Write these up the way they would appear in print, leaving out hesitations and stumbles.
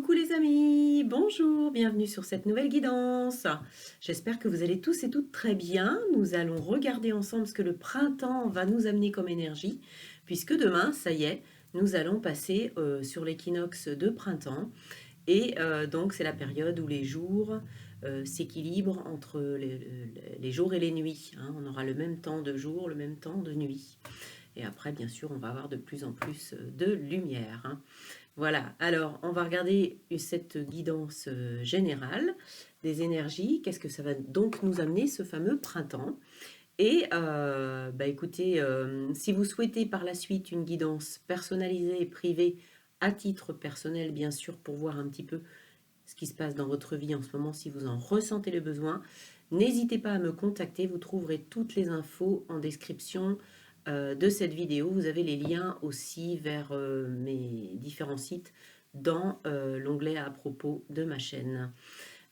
Coucou les amis, bonjour, bienvenue sur cette nouvelle guidance. J'espère que vous allez tous et toutes très bien. Nous allons regarder ensemble ce que le printemps va nous amener comme énergie, puisque demain, ça y est, nous allons passer sur l'équinoxe de printemps. Et donc c'est la période où les jours s'équilibrent entre les jours et les nuits, hein. On aura le même temps de jour, le même temps de nuit. Et après, bien sûr, on va avoir de plus en plus de lumière, hein. Voilà, alors on va regarder cette guidance générale des énergies. Qu'est-ce que ça va donc nous amener ce fameux printemps? Et écoutez, si vous souhaitez par la suite une guidance personnalisée et privée à titre personnel, bien sûr, pour voir un petit peu ce qui se passe dans votre vie en ce moment, si vous en ressentez le besoin, n'hésitez pas à me contacter. Vous trouverez toutes les infos en description de cette vidéo. Vous avez les liens aussi vers mes différents sites dans l'onglet à propos de ma chaîne.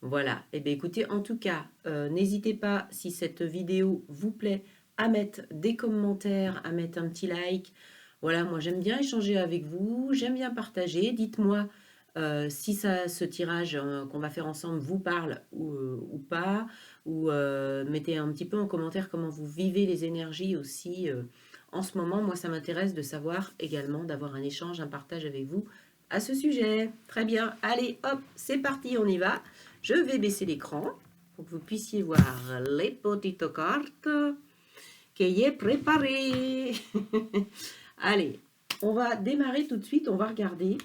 Voilà, et bien écoutez, en tout cas, n'hésitez pas, si cette vidéo vous plaît, à mettre des commentaires, à mettre un petit like. Voilà, moi j'aime bien échanger avec vous, j'aime bien partager. Dites-moi si ce tirage qu'on va faire ensemble vous parle ou pas, ou mettez un petit peu en commentaire comment vous vivez les énergies aussi en ce moment. Moi, ça m'intéresse de savoir également, d'avoir un échange, un partage avec vous à ce sujet. Très bien, allez, hop, c'est parti, on y va. Je vais baisser l'écran pour que vous puissiez voir les petites cartes qui est préparé. Allez, on va démarrer tout de suite, on va regarder.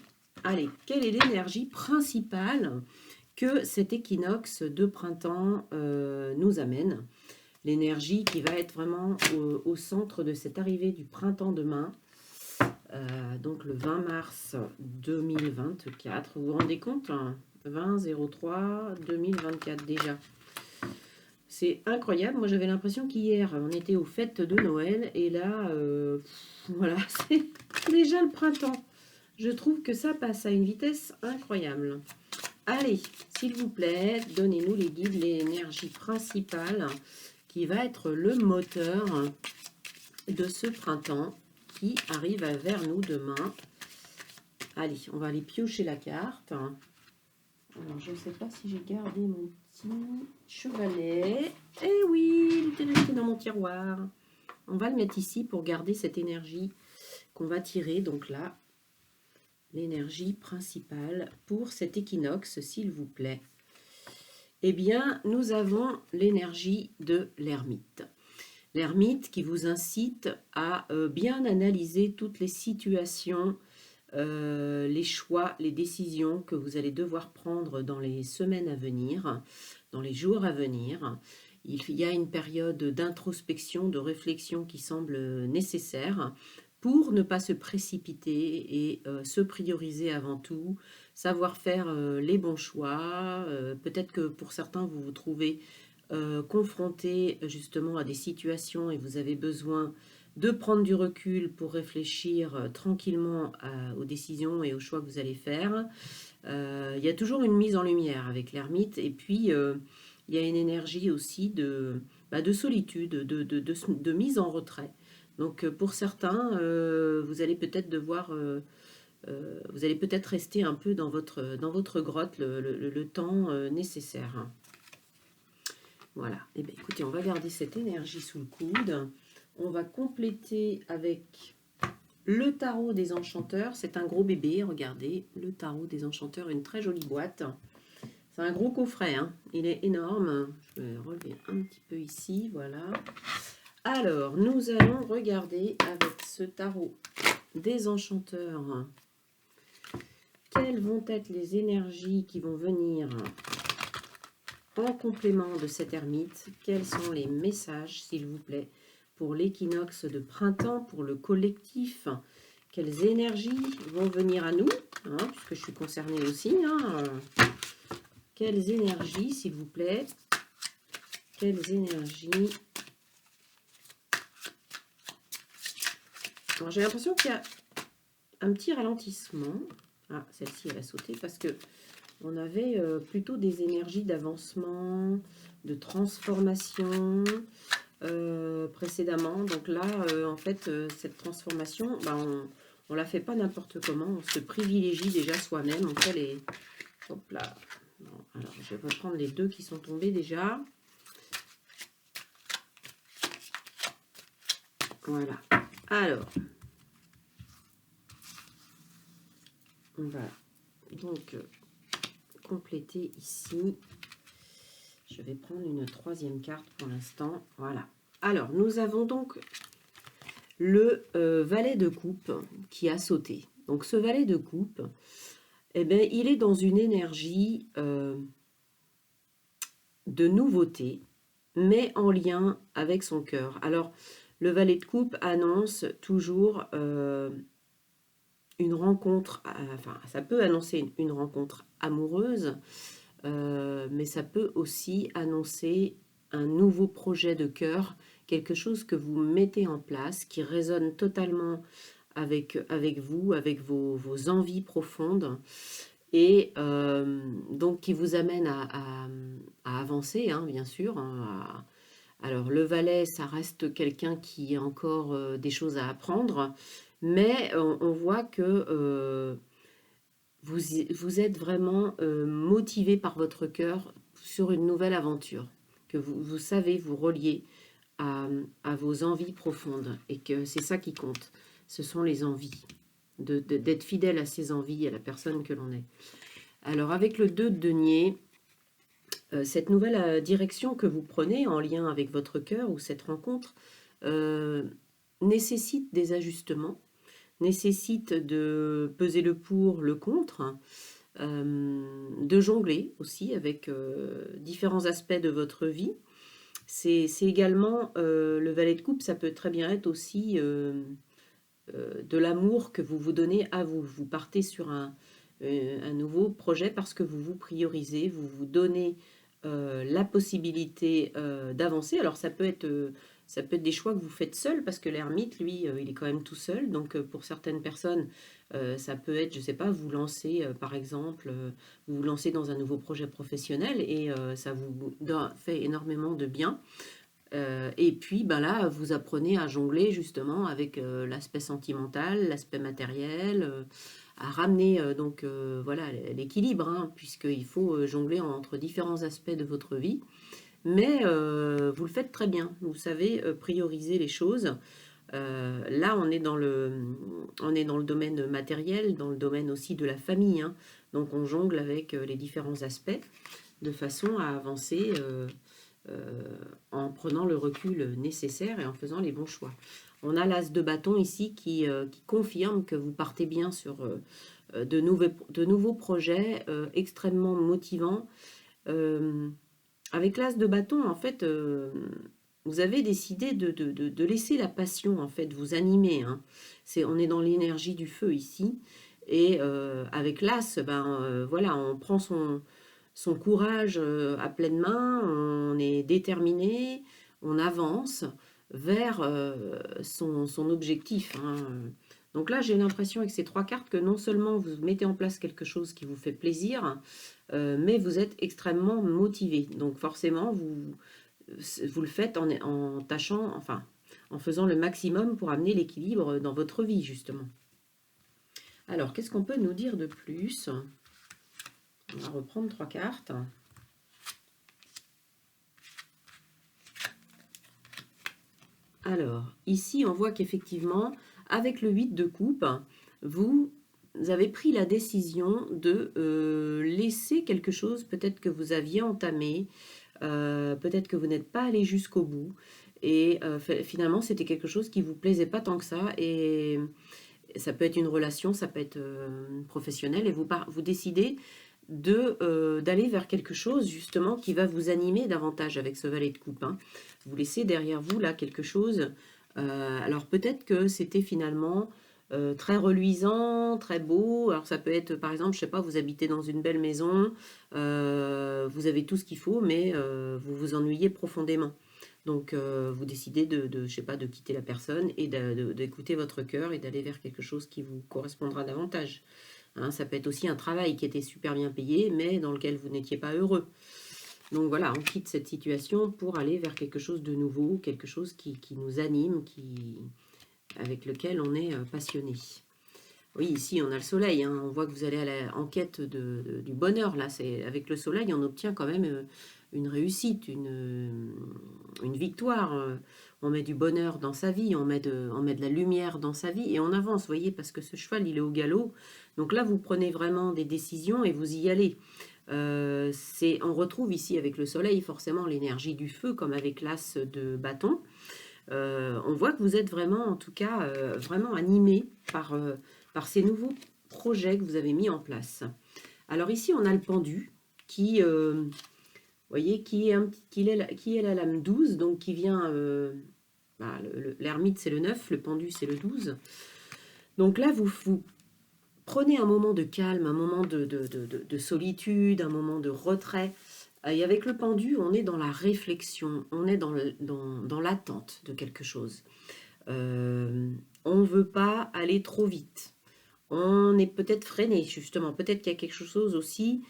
Allez, quelle est l'énergie principale que cet équinoxe de printemps nous amène? L'énergie qui va être vraiment au centre de cette arrivée du printemps demain. Donc le 20 mars 2024. Vous vous rendez compte, hein, 20-03-2024 déjà. C'est incroyable. Moi, j'avais l'impression qu'hier, on était aux fêtes de Noël. Et là, voilà, c'est déjà le printemps. Je trouve que ça passe à une vitesse incroyable. Allez, s'il vous plaît, donnez-nous les guides, l'énergie principale qui va être le moteur de ce printemps qui arrive vers nous demain. Allez, on va aller piocher la carte. Alors, je ne sais pas si j'ai gardé mon petit chevalet. Eh oui, il était resté dans mon tiroir. On va le mettre ici pour garder cette énergie qu'on va tirer. Donc là, l'énergie principale pour cet équinoxe, s'il vous plaît. Eh bien, nous avons l'énergie de l'ermite. L'ermite qui vous incite à bien analyser toutes les situations, les choix, les décisions que vous allez devoir prendre dans les semaines à venir, dans les jours à venir. Il y a une période d'introspection, de réflexion qui semble nécessaire pour ne pas se précipiter et se prioriser avant tout, savoir faire les bons choix. Peut-être que pour certains, vous vous trouvez confronté justement à des situations et vous avez besoin de prendre du recul pour réfléchir tranquillement aux décisions et aux choix que vous allez faire. Il y a toujours une mise en lumière avec l'ermite et puis il y a une énergie aussi de solitude, de mise en retrait. Donc pour certains, vous allez peut-être devoir... vous allez peut-être rester un peu dans votre grotte le temps nécessaire. Voilà, et bien écoutez, on va garder cette énergie sous le coude. On va compléter avec le tarot des enchanteurs. C'est un gros bébé, regardez, le tarot des enchanteurs, une très jolie boîte. C'est un gros coffret, hein. Il est énorme. Je vais relever un petit peu ici, voilà. Alors, nous allons regarder avec ce tarot des enchanteurs quelles vont être les énergies qui vont venir en complément de cette ermite. Quels sont les messages, s'il vous plaît, pour l'équinoxe de printemps, pour le collectif? Quelles énergies vont venir à nous, hein, puisque je suis concernée aussi, hein. Quelles énergies, s'il vous plaît? Quelles énergies? Alors, j'ai l'impression qu'il y a un petit ralentissement. Ah, celle-ci, elle a sauté parce que on avait plutôt des énergies d'avancement, de transformation précédemment. Donc là, en fait, cette transformation, on ne la fait pas n'importe comment. On se privilégie déjà soi-même. On fait Hop là. Bon, alors, je vais reprendre les deux qui sont tombés déjà. Voilà. Alors, on va donc compléter ici. Je vais prendre une troisième carte pour l'instant. Voilà. Alors, nous avons donc le valet de coupe qui a sauté. Donc, ce valet de coupe, eh bien, il est dans une énergie de nouveauté, mais en lien avec son cœur. Alors, le valet de coupe annonce toujours une rencontre, enfin, ça peut annoncer une rencontre amoureuse, mais ça peut aussi annoncer un nouveau projet de cœur, quelque chose que vous mettez en place, qui résonne totalement avec vous, avec vos envies profondes, et donc qui vous amène à avancer, hein, bien sûr. Hein, alors le valet, ça reste quelqu'un qui a encore des choses à apprendre, mais on voit que vous êtes vraiment motivé par votre cœur sur une nouvelle aventure, que vous savez vous relier à vos envies profondes, et que c'est ça qui compte, ce sont les envies, d'être fidèle à ses envies, à la personne que l'on est. Alors avec le 2 de denier, cette nouvelle direction que vous prenez en lien avec votre cœur, ou cette rencontre, nécessite des ajustements, nécessite de peser le pour, le contre, de jongler aussi avec différents aspects de votre vie. C'est également, le valet de coupe, ça peut très bien être aussi de l'amour que vous vous donnez à vous. Vous partez sur un nouveau projet parce que vous vous priorisez, vous vous donnez la possibilité d'avancer. Alors ça peut être des choix que vous faites seul, parce que l'ermite, lui, il est quand même tout seul. Donc pour certaines personnes, ça peut être, je ne sais pas, vous lancer, par exemple, vous vous lancez dans un nouveau projet professionnel, et ça vous fait énormément de bien. Et puis ben là, vous apprenez à jongler justement avec l'aspect sentimental, l'aspect matériel, à ramener donc voilà, l'équilibre, hein, puisqu'il faut jongler entre différents aspects de votre vie. Mais vous le faites très bien, vous savez prioriser les choses. Là, on est dans le domaine matériel, dans le domaine aussi de la famille, hein. Donc on jongle avec les différents aspects de façon à avancer en prenant le recul nécessaire et en faisant les bons choix. On a l'as de bâton ici qui confirme que vous partez bien sur de nouveaux projets extrêmement motivants. Avec l'as de bâton, en fait, vous avez décidé de laisser la passion, en fait, vous animer, hein. On est dans l'énergie du feu ici. Et avec l'as, ben, voilà, on prend son courage à pleine main, on est déterminé, on avance vers son objectif, hein. Donc là, j'ai l'impression avec ces trois cartes que non seulement vous mettez en place quelque chose qui vous fait plaisir, mais vous êtes extrêmement motivé. Donc forcément, vous le faites en tâchant, enfin, en faisant le maximum pour amener l'équilibre dans votre vie, justement. Alors, qu'est-ce qu'on peut nous dire de plus? On va reprendre trois cartes. Alors, ici, on voit qu'effectivement, avec le 8 de coupe, vous avez pris la décision de laisser quelque chose, peut-être que vous aviez entamé, peut-être que vous n'êtes pas allé jusqu'au bout, et finalement, c'était quelque chose qui ne vous plaisait pas tant que ça, et ça peut être une relation, ça peut être professionnel, et vous décidez d'aller vers quelque chose justement qui va vous animer davantage avec ce valet de coupe, hein. Vous laissez derrière vous là quelque chose. Alors peut-être que c'était finalement très reluisant, très beau. Alors ça peut être par exemple, je sais pas, vous habitez dans une belle maison, vous avez tout ce qu'il faut, mais vous vous ennuyez profondément. Donc vous décidez je sais pas, de quitter la personne et d'écouter votre cœur et d'aller vers quelque chose qui vous correspondra davantage. Hein, ça peut être aussi un travail qui était super bien payé, mais dans lequel vous n'étiez pas heureux. Donc voilà, on quitte cette situation pour aller vers quelque chose de nouveau, quelque chose qui nous anime, avec lequel on est passionné. Oui, ici, on a le soleil, hein. On voit que vous allez en quête du bonheur. Là, avec le soleil, on obtient quand même une réussite, une victoire. On met du bonheur dans sa vie, on met de la lumière dans sa vie et on avance, vous voyez, parce que ce cheval, il est au galop. Donc là, vous prenez vraiment des décisions et vous y allez. On retrouve ici avec le soleil forcément l'énergie du feu, comme avec l'as de bâton. On voit que vous êtes vraiment, en tout cas, vraiment animé par ces nouveaux projets que vous avez mis en place. Alors ici, on a le pendu qui, voyez, qui est la lame 12, donc qui vient, l'ermite c'est le 9, le pendu c'est le 12. Donc là, vous prenez un moment de calme, un moment de solitude, un moment de retrait. Et avec le pendu, on est dans la réflexion, on est dans l'attente de quelque chose. On ne veut pas aller trop vite. On est peut-être freiné, justement. Peut-être qu'il y a quelque chose aussi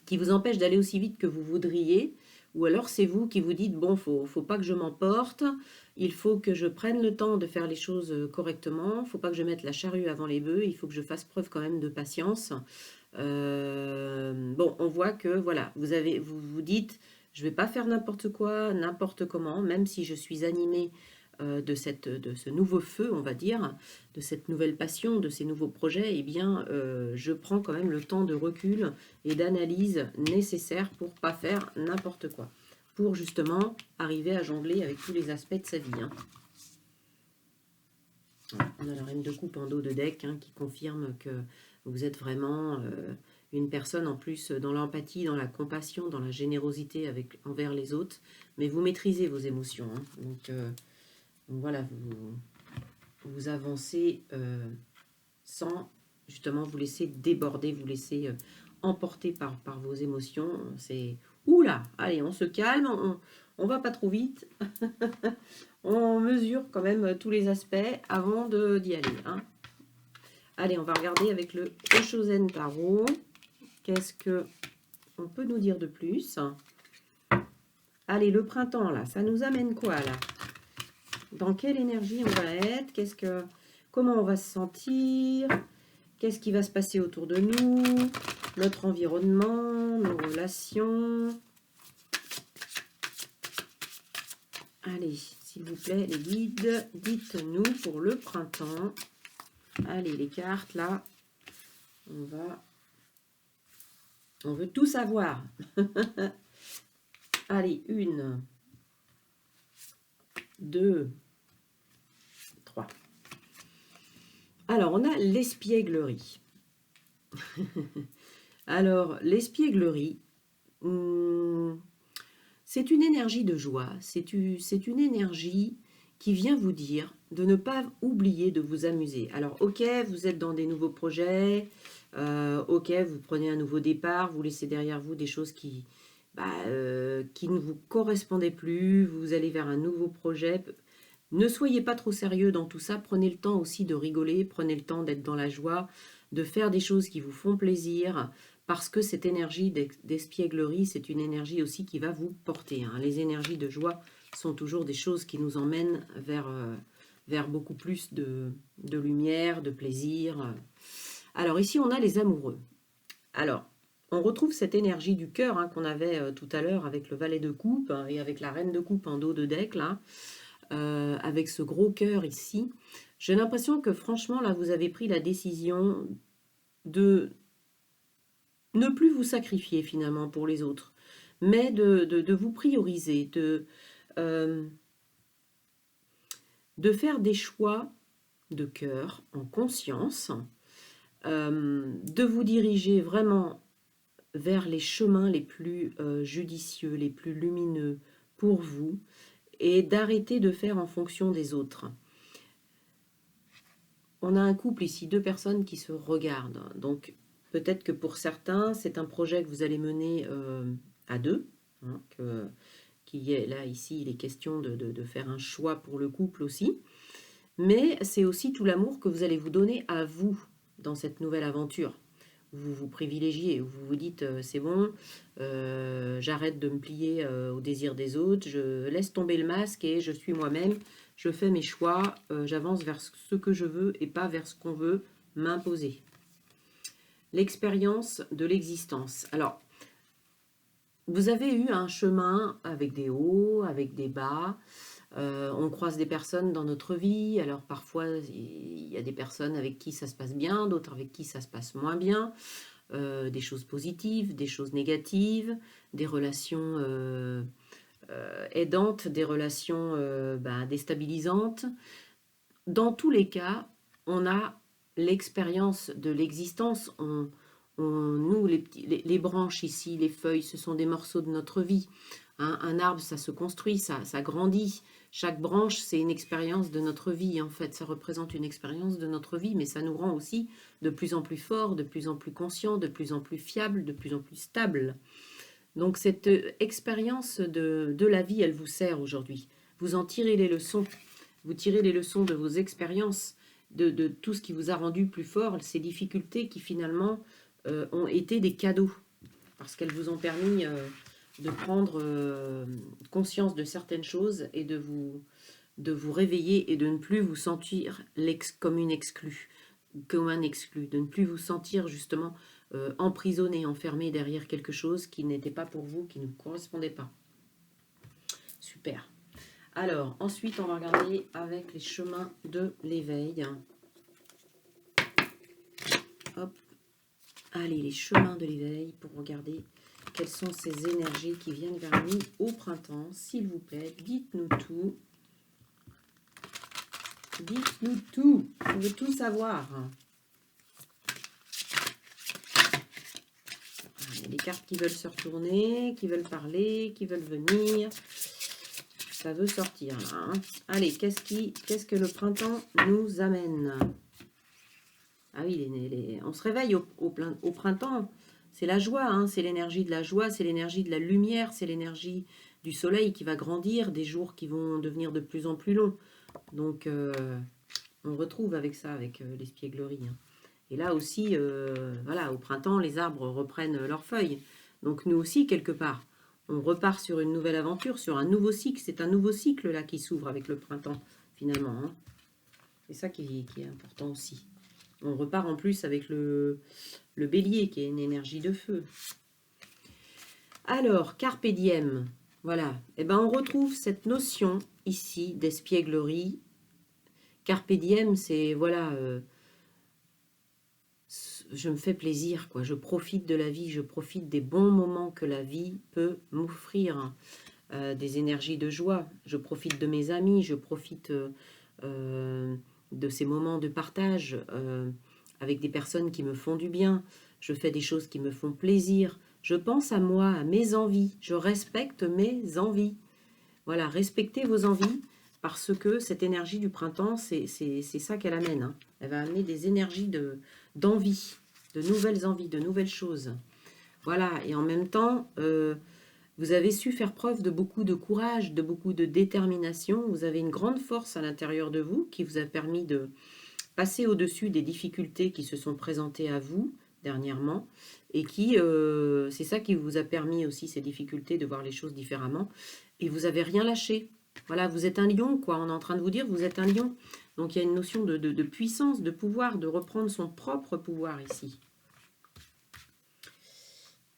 qui vous empêche d'aller aussi vite que vous voudriez. Ou alors c'est vous qui vous dites, bon, faut pas que je m'emporte, il faut que je prenne le temps de faire les choses correctement, faut pas que je mette la charrue avant les bœufs, il faut que je fasse preuve quand même de patience. Bon, on voit que, voilà, vous vous dites, je vais pas faire n'importe quoi, n'importe comment, même si je suis animée de ce nouveau feu, on va dire, de cette nouvelle passion, de ces nouveaux projets, eh bien, je prends quand même le temps de recul et d'analyse nécessaire pour pas faire n'importe quoi, pour justement arriver à jongler avec tous les aspects de sa vie. Hein. On a la reine de coupe en dos de deck hein, qui confirme que vous êtes vraiment une personne en plus dans l'empathie, dans la compassion, dans la générosité envers les autres, mais vous maîtrisez vos émotions. Hein. Donc voilà, vous avancez sans justement vous laisser déborder, vous laisser emporter par vos émotions. C'est oula, allez, on se calme, on va pas trop vite. On mesure quand même tous les aspects avant d'y aller. Hein. Allez, on va regarder avec le Oshozen Tarot. Qu'est-ce que on peut nous dire de plus? Allez, le printemps, là, ça nous amène quoi, là? Dans quelle énergie on va être? Comment on va se sentir? Qu'est-ce qui va se passer autour de nous? Notre environnement, nos relations. Allez, s'il vous plaît, les guides, dites-nous pour le printemps. Allez, les cartes, là, on veut tout savoir. Allez, 1, 2, 3. Alors, on a l'espièglerie. Alors, l'espièglerie, c'est une énergie de joie, c'est une énergie qui vient vous dire de ne pas oublier de vous amuser. Alors, ok, vous êtes dans des nouveaux projets, ok, vous prenez un nouveau départ, vous laissez derrière vous des choses qui ne vous correspondaient plus, vous allez vers un nouveau projet. Ne soyez pas trop sérieux dans tout ça, prenez le temps aussi de rigoler, prenez le temps d'être dans la joie, de faire des choses qui vous font plaisir, parce que cette énergie d'espièglerie, c'est une énergie aussi qui va vous porter. Hein. Les énergies de joie sont toujours des choses qui nous emmènent vers beaucoup plus de lumière, de plaisir. Alors ici, on a les amoureux. Alors, on retrouve cette énergie du cœur hein, qu'on avait tout à l'heure avec le valet de coupe hein, et avec la reine de coupe en dos de deck, là, avec ce gros cœur ici. J'ai l'impression que franchement, là, vous avez pris la décision de ne plus vous sacrifier finalement pour les autres, mais de vous prioriser, de faire des choix de cœur en conscience, de vous diriger vraiment vers les chemins les plus judicieux, les plus lumineux pour vous, et d'arrêter de faire en fonction des autres. On a un couple ici, 2 personnes qui se regardent, donc peut-être que pour certains, c'est un projet que vous allez mener à 2, hein, là, ici, il est question de faire un choix pour le couple aussi, mais c'est aussi tout l'amour que vous allez vous donner à vous dans cette nouvelle aventure. Vous vous privilégiez, vous vous dites c'est bon, j'arrête de me plier au désir des autres, je laisse tomber le masque et je suis moi-même Je fais mes choix, j'avance vers ce que je veux et pas vers ce qu'on veut m'imposer. L'expérience de l'existence. Alors, vous avez eu un chemin avec des hauts, avec des bas. On croise des personnes dans notre vie. Alors, parfois, il y a des personnes avec qui ça se passe bien, d'autres avec qui ça se passe moins bien. Des choses positives, des choses négatives, des relations aidantes, des relations déstabilisantes. Dans tous les cas, on a l'expérience de l'existence. Nous, les branches ici, les feuilles, ce sont des morceaux de notre vie. Hein, un arbre, ça se construit, ça grandit. Chaque branche, c'est une expérience de notre vie. En fait, ça représente une expérience de notre vie, mais ça nous rend aussi de plus en plus forts, de plus en plus conscients, de plus en plus fiables, de plus en plus stables. Donc cette expérience de la vie, elle vous sert aujourd'hui. Vous en tirez les leçons. Vous tirez les leçons de vos expériences, de tout ce qui vous a rendu plus fort, ces difficultés qui finalement ont été des cadeaux, parce qu'elles vous ont permis de prendre conscience de certaines choses et de vous réveiller et de ne plus vous sentir comme une exclue, comme un exclu, de ne plus vous sentir justement emprisonné, enfermé derrière quelque chose qui n'était pas pour vous, qui ne vous correspondait pas. Super. Alors, ensuite, on va regarder avec les chemins de l'éveil. Hop. Allez, les chemins de l'éveil pour regarder quelles sont ces énergies qui viennent vers nous au printemps. S'il vous plaît, dites-nous tout. Dites-nous tout. On veut tout savoir. Il y a des cartes qui veulent se retourner, qui veulent parler, qui veulent venir. Ça veut sortir là. Hein. Allez, qu'est-ce que le printemps nous amène? Ah oui, on se réveille au printemps. C'est la joie, hein, c'est l'énergie de la joie, c'est l'énergie de la lumière, c'est l'énergie du soleil qui va grandir, des jours qui vont devenir de plus en plus longs. Donc, on retrouve avec ça, avec l'espièglerie. Hein. Et là aussi, voilà, au printemps, les arbres reprennent leurs feuilles. Donc, nous aussi, quelque part, on repart sur une nouvelle aventure, sur un nouveau cycle. C'est un nouveau cycle là qui s'ouvre avec le printemps, finalement. Hein. C'est ça qui est important aussi. On repart en plus avec le bélier, qui est une énergie de feu. Alors, carpe diem, voilà. Eh ben, on retrouve cette notion ici d'espièglerie. Carpe diem, c'est, voilà, je me fais plaisir, quoi. Je profite de la vie, je profite des bons moments que la vie peut m'offrir. Des énergies de joie. Je profite de mes amis, je profite de ces moments de partage avec des personnes qui me font du bien. Je fais des choses qui me font plaisir. Je pense à moi, à mes envies. Je respecte mes envies. Voilà, respectez vos envies parce que cette énergie du printemps, c'est ça qu'elle amène. Hein. Elle va amener des énergies d'envie, de nouvelles envies, de nouvelles choses. Voilà, et en même temps, vous avez su faire preuve de beaucoup de courage, de beaucoup de détermination. Vous avez une grande force à l'intérieur de vous qui vous a permis de passer au-dessus des difficultés qui se sont présentées à vous dernièrement. Et qui, c'est ça qui vous a permis aussi, ces difficultés, de voir les choses différemment. Et vous n'avez rien lâché. Voilà, vous êtes un lion, quoi. On est en train de vous dire, vous êtes un lion. Donc il y a une notion de puissance, de pouvoir, de reprendre son propre pouvoir ici.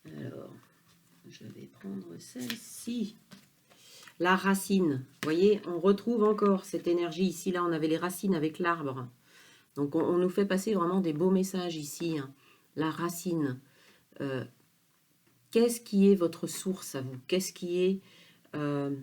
Alors, je vais prendre celle-ci. La racine. Vous voyez, on retrouve encore cette énergie ici. Là, on avait les racines avec l'arbre. Donc, on nous fait passer vraiment des beaux messages ici. Hein. La racine. Qu'est-ce qui est votre source à vous? Qu'est-ce qui est...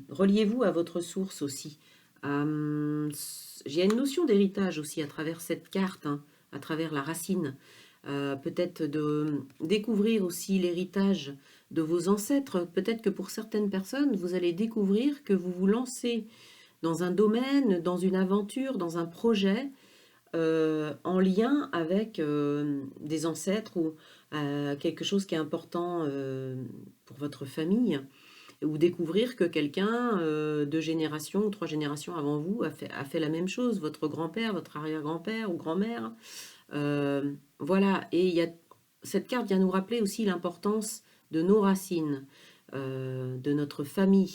reliez-vous à votre source aussi. J'ai une notion d'héritage aussi à travers cette carte, hein, à travers la racine. Peut-être de découvrir aussi l'héritage de vos ancêtres. Peut-être que pour certaines personnes, vous allez découvrir que vous vous lancez dans un domaine, dans une aventure, dans un projet en lien avec des ancêtres ou quelque chose qui est important pour votre famille, ou découvrir que quelqu'un 2 générations ou 3 générations avant vous a fait la même chose, votre grand-père, votre arrière-grand-père ou grand-mère. Voilà, et cette carte vient nous rappeler aussi l'importance de nos racines, de notre famille,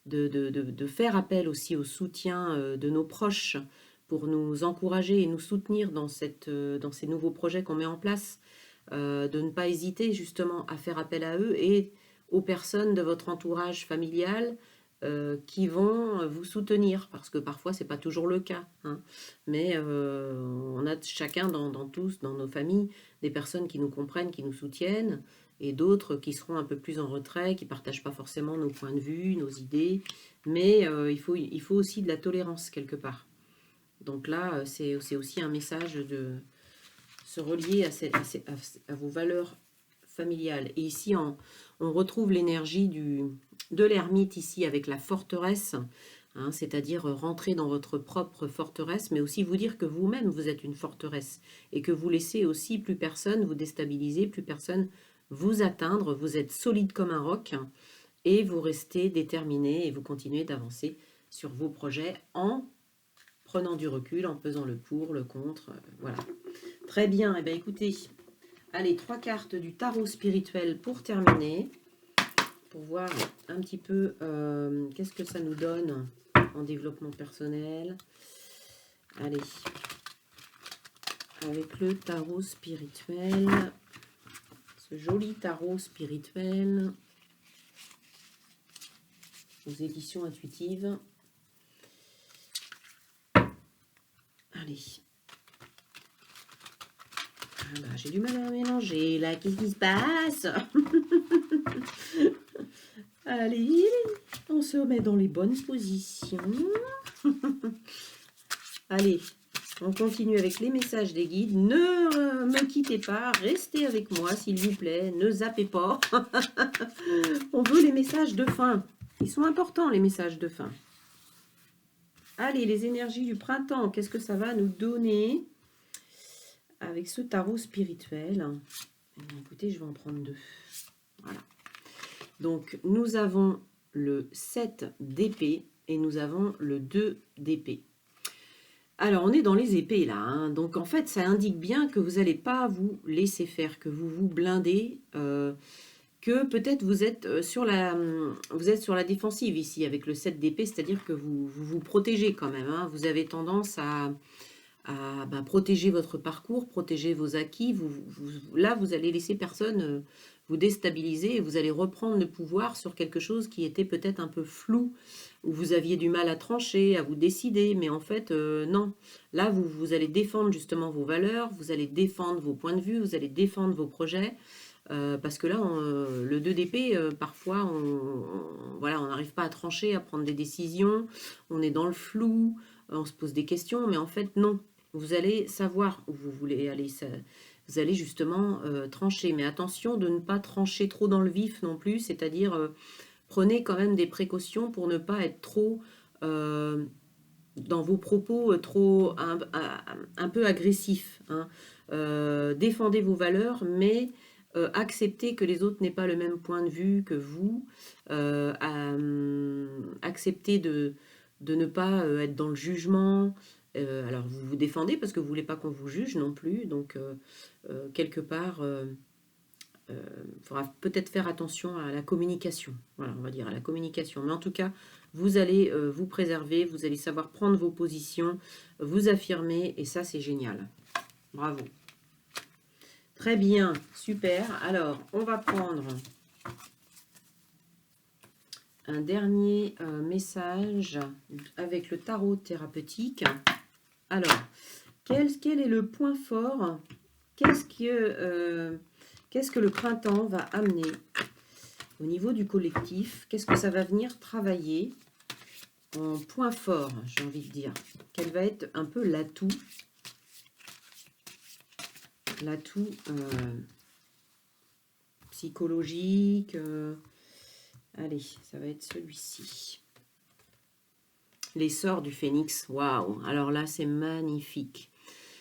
de faire appel aussi au soutien de nos proches pour nous encourager et nous soutenir dans ces nouveaux projets qu'on met en place, de ne pas hésiter justement à faire appel à eux et aux personnes de votre entourage familial qui vont vous soutenir, parce que parfois c'est pas toujours le cas, hein. Mais on a chacun dans nos familles des personnes qui nous comprennent, qui nous soutiennent, et d'autres qui seront un peu plus en retrait, qui partagent pas forcément nos points de vue, nos idées, mais il faut aussi de la tolérance quelque part. Donc là, c'est aussi un message de se relier à vos valeurs familiales. Et ici, on retrouve l'énergie de l'ermite ici avec la forteresse, hein, c'est-à-dire rentrer dans votre propre forteresse, mais aussi vous dire que vous-même, vous êtes une forteresse et que vous laissez aussi plus personne vous déstabiliser, plus personne vous atteindre. Vous êtes solide comme un roc et vous restez déterminé et vous continuez d'avancer sur vos projets en prenant du recul, en pesant le pour, le contre, voilà. Très bien, et bien écoutez, allez, 3 cartes du tarot spirituel pour terminer, pour voir un petit peu qu'est-ce que ça nous donne en développement personnel. Allez, avec le tarot spirituel, ce joli tarot spirituel aux éditions intuitives. Allez. Ah bah, j'ai du mal à mélanger là, qu'est-ce qui se passe? Allez, on se remet dans les bonnes positions. Allez, on continue avec les messages des guides. Ne me quittez pas, restez avec moi s'il vous plaît, ne zappez pas. On veut les messages de fin. Ils sont importants les messages de fin. Allez, les énergies du printemps, qu'est-ce que ça va nous donner avec ce tarot spirituel? Eh bien, écoutez, je vais en prendre 2. Voilà. Donc, nous avons le 7 d'épée et nous avons le 2 d'épée. Alors, on est dans les épées là, hein. Donc en fait, ça indique bien que vous n'allez pas vous laisser faire, que vous vous blindez, que peut-être vous êtes sur la défensive ici avec le 7 d'épée, c'est-à-dire que vous protégez quand même, hein. Vous avez tendance à protéger votre parcours, protéger vos acquis. Là, vous allez laisser personne vous déstabiliser et vous allez reprendre le pouvoir sur quelque chose qui était peut-être un peu flou, où vous aviez du mal à trancher, à vous décider. Mais en fait, non. Là, vous allez défendre justement vos valeurs, vous allez défendre vos points de vue, vous allez défendre vos projets. Parce que là, le 2 d'épée, parfois, voilà, on n'arrive pas à trancher, à prendre des décisions. On est dans le flou, on se pose des questions, mais en fait, non. Vous allez savoir où vous voulez aller. Vous allez justement trancher. Mais attention de ne pas trancher trop dans le vif non plus. C'est-à-dire, prenez quand même des précautions pour ne pas être trop dans vos propos, trop un peu agressif, hein. Défendez vos valeurs, mais acceptez que les autres n'aient pas le même point de vue que vous. Acceptez de ne pas être dans le jugement. Alors, vous vous défendez parce que vous ne voulez pas qu'on vous juge non plus. Donc, quelque part, il faudra peut-être faire attention à la communication. Voilà, on va dire à la communication. Mais en tout cas, vous allez vous préserver, vous allez savoir prendre vos positions, vous affirmer, et ça, c'est génial. Bravo. Très bien, super. Alors, on va prendre un dernier message avec le tarot thérapeutique. Alors, quel est le point fort? Qu'est-ce que le printemps va amener au niveau du collectif? Qu'est-ce que ça va venir travailler en point fort, j'ai envie de dire? Quel va être un peu l'atout? L'atout psychologique. Allez, ça va être celui-ci. Les sorts du phénix. Waouh! Alors là, c'est magnifique.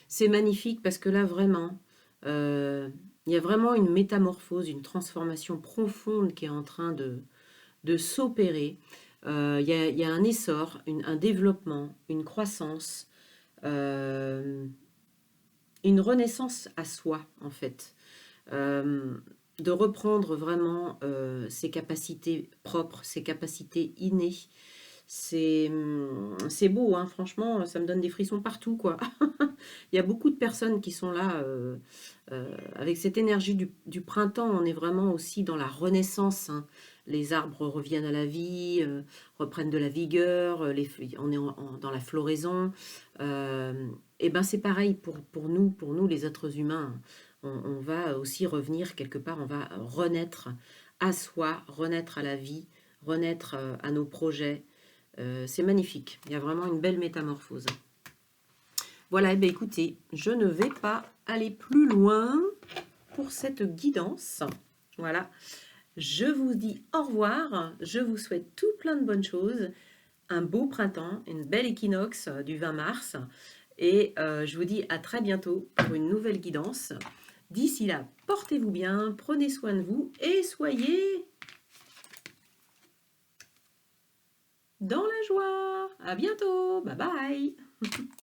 C'est magnifique parce que là, vraiment, il y a vraiment une métamorphose, une transformation profonde qui est en train de s'opérer. Il y a un essor, un développement, une croissance, une renaissance à soi, en fait. de reprendre vraiment ses capacités propres, ses capacités innées. C'est beau, hein, franchement, ça me donne des frissons partout, quoi. Il y a beaucoup de personnes qui sont là avec cette énergie du printemps. On est vraiment aussi dans la renaissance, hein. Les arbres reviennent à la vie, reprennent de la vigueur, on est dans la floraison. Et ben c'est pareil pour nous les êtres humains. On va aussi revenir quelque part, on va renaître à soi, renaître à la vie, renaître à nos projets. C'est magnifique, il y a vraiment une belle métamorphose. Voilà, et bien écoutez, je ne vais pas aller plus loin pour cette guidance. Voilà, je vous dis au revoir, je vous souhaite tout plein de bonnes choses, un beau printemps, une belle équinoxe du 20 mars, et je vous dis à très bientôt pour une nouvelle guidance. D'ici là, portez-vous bien, prenez soin de vous et soyez dans la joie. À bientôt, bye bye.